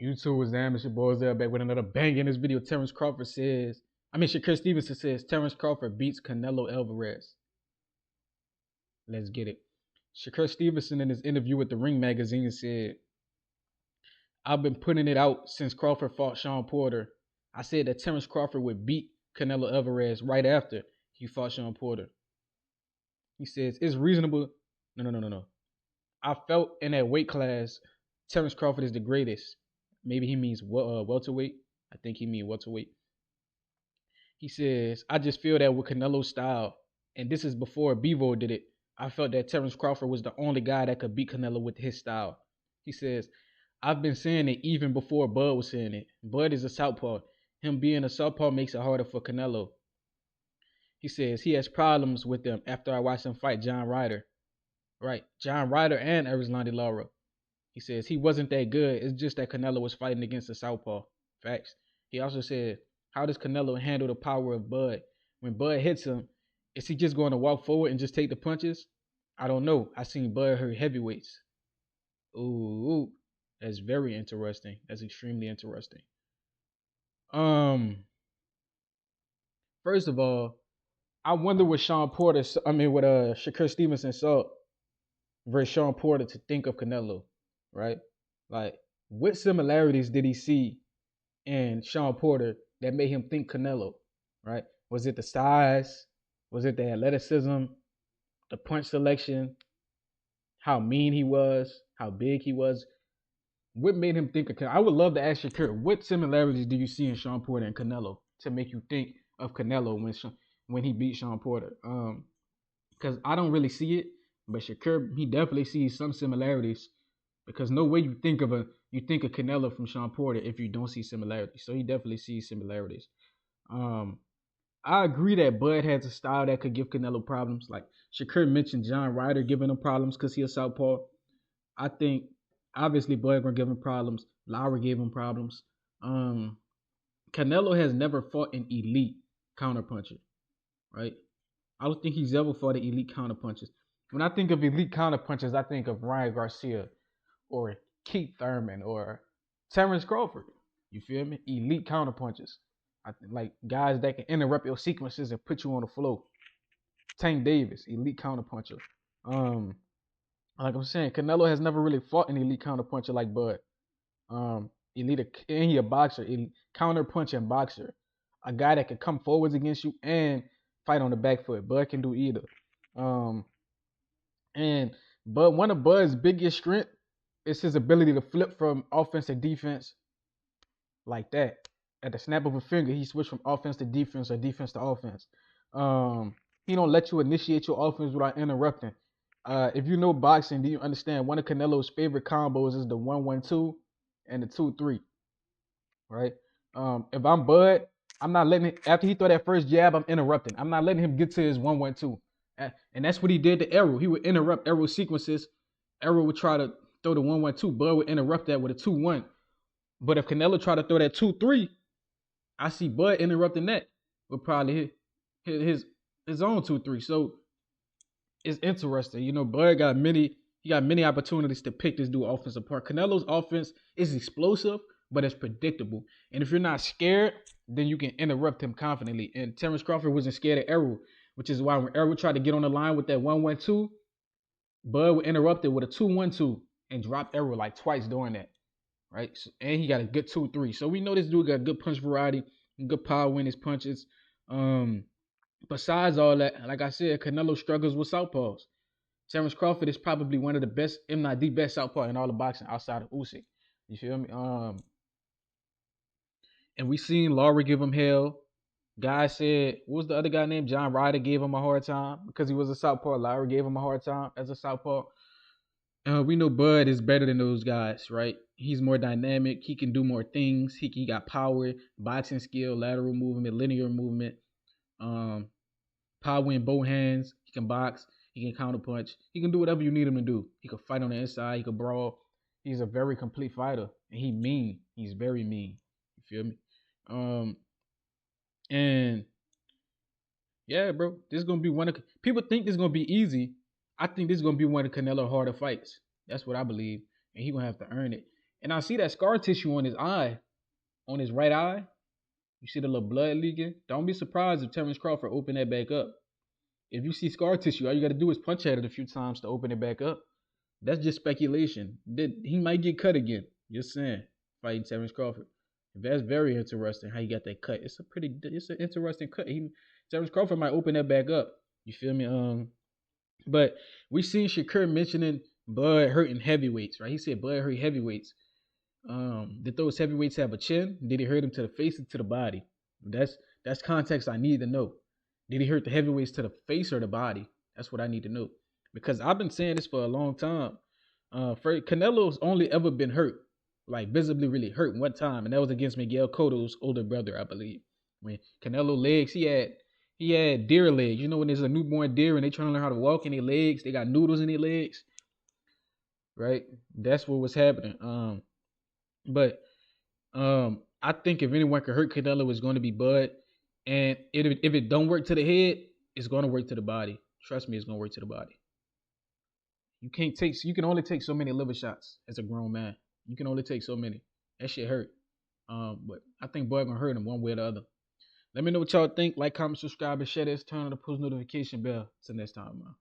YouTube was damn. It's your boys there back with another bang in this video. Shakur Stevenson says Terence Crawford beats Canelo Alvarez. Let's get it. Shakur Stevenson in his interview with the Ring magazine said, I've been putting it out since Crawford fought Shawn Porter. I said that Terence Crawford would beat Canelo Alvarez right after he fought Shawn Porter. He says, it's reasonable. No. I felt in that weight class, Terence Crawford is the greatest. Maybe he means welterweight. I think he means welterweight. He says, I just feel that with Canelo's style, and this is before Bevo did it, I felt that Terence Crawford was the only guy that could beat Canelo with his style. He says, I've been saying it even before Bud was saying it. Bud is a southpaw. Him being a southpaw makes it harder for Canelo. He says he has problems with them after I watched him fight John Ryder. Right, John Ryder and Erislandy Lara. He says he wasn't that good. It's just that Canelo was fighting against a southpaw. Facts. He also said, how does Canelo handle the power of Bud? When Bud hits him, is he just going to walk forward and just take the punches? I don't know. I seen Bud hurt heavyweights. Ooh, that's very interesting. That's extremely interesting. First of all, I wonder what Shakur Stevenson saw versus Shawn Porter to think of Canelo, right? Like, what similarities did he see in Shawn Porter that made him think Canelo, right? Was it the size? Was it the athleticism? The punch selection? How mean he was? How big he was? What made him think of Canelo? I would love to ask Shakur, what similarities do you see in Shawn Porter and Canelo to make you think of Canelo when he beat Shawn Porter? Because I don't really see it, but Shakur, he definitely sees some similarities. Because no way you think of Canelo from Shawn Porter if you don't see similarities. So he definitely sees similarities. I agree that Bud has a style that could give Canelo problems. Like Shakur mentioned John Ryder giving him problems because he's a southpaw. I think obviously Bud gonna give him problems. Lara gave him problems. Canelo has never fought an elite counterpuncher, right? I don't think he's ever fought an elite counterpuncher. When I think of elite counterpunchers, I think of Ryan Garcia or Keith Thurman or Terence Crawford. You feel me? Elite counterpunchers. Like guys that can interrupt your sequences and put you on the floor. Tank Davis, elite counterpuncher. Like I'm saying, Canelo has never really fought an elite counterpuncher like Bud. Elite, and he a boxer, elite counterpunching boxer. A guy that can come forwards against you and fight on the back foot. Bud can do either. But one of Bud's biggest strength is his ability to flip from offense to defense like that. At the snap of a finger, he switched from offense to defense or defense to offense. He don't let you initiate your offense without interrupting. If you know boxing, do you understand one of Canelo's favorite combos is the 1-1-2 and the 2-3, right? If I'm Bud, I'm not letting it, after he throw that first jab, I'm interrupting. I'm not letting him get to his 1-1-2. And that's what he did to Errol. He would interrupt Errol sequences. Errol would try to throw the 1-1-2. Bud would interrupt that with a 2-1. But if Canelo tried to throw that 2-3, I see Bud interrupting that with probably his own 2-3. So it's interesting. You know, Bud got many opportunities to pick this dude offense apart. Canelo's offense is explosive, but it's predictable. And if you're not scared, then you can interrupt him confidently. And Terence Crawford wasn't scared of Errol, which is why when Errol tried to get on the line with that 1-1-2, Bud would interrupt it with a 2-1-2 and drop Errol like twice doing that. Right? So, and he got a good 2-3. So we know this dude got good punch variety and good power in his punches. Besides all that, like I said, Canelo struggles with southpaws. Terence Crawford is probably one of the best, if not the best southpaw in all of boxing outside of Usyk. You feel me? And we seen Lara give him hell. Guy said, what was the other guy named? John Ryder gave him a hard time because he was a southpaw. Lara gave him a hard time as a southpaw. We know Bud is better than those guys, right? He's more dynamic. He can do more things. He got power, boxing skill, lateral movement, linear movement, power in both hands. He can box. He can counterpunch. He can do whatever you need him to do. He can fight on the inside. He can brawl. He's a very complete fighter, and he mean. He's very mean. You feel me? And yeah, bro, this is gonna be one of people think this is gonna be easy. I think this is gonna be one of Canelo harder fights. That's what I believe, and he gonna have to earn it. And I see that scar tissue on his eye, on his right eye. You see the little blood leaking. Don't be surprised if Terence Crawford open that back up. If you see scar tissue, all you got to do is punch at it a few times to open it back up. That's just speculation. He might get cut again. Just saying, fighting Terence Crawford. That's very interesting how he got that cut. It's an interesting cut. Terence Crawford might open that back up. You feel me? But we seen Shakur mentioning Bud hurting heavyweights, right? He said Bud hurt heavyweights. Did those heavyweights have a chin? Did he hurt him to the face or to the body? That's context I need to know. Did he hurt the heavyweights to the face or the body? That's what I need to know. Because I've been saying this for a long time. Canelo's only ever been hurt, like visibly really hurt one time, and that was against Miguel Cotto's older brother, I believe. When Canelo legs, he had deer legs. You know when there's a newborn deer and they trying to learn how to walk in their legs, they got noodles in their legs, right? That's what was happening. But I think if anyone could hurt Canelo, it's going to be Bud. And if it don't work to the head, it's going to work to the body. Trust me, it's going to work to the body. You can only take so many liver shots as a grown man. You can only take so many. That shit hurt. But I think Bud gonna hurt him one way or the other. Let me know what y'all think. Like, comment, subscribe, and share this. Turn on the post notification bell. Till next time, man.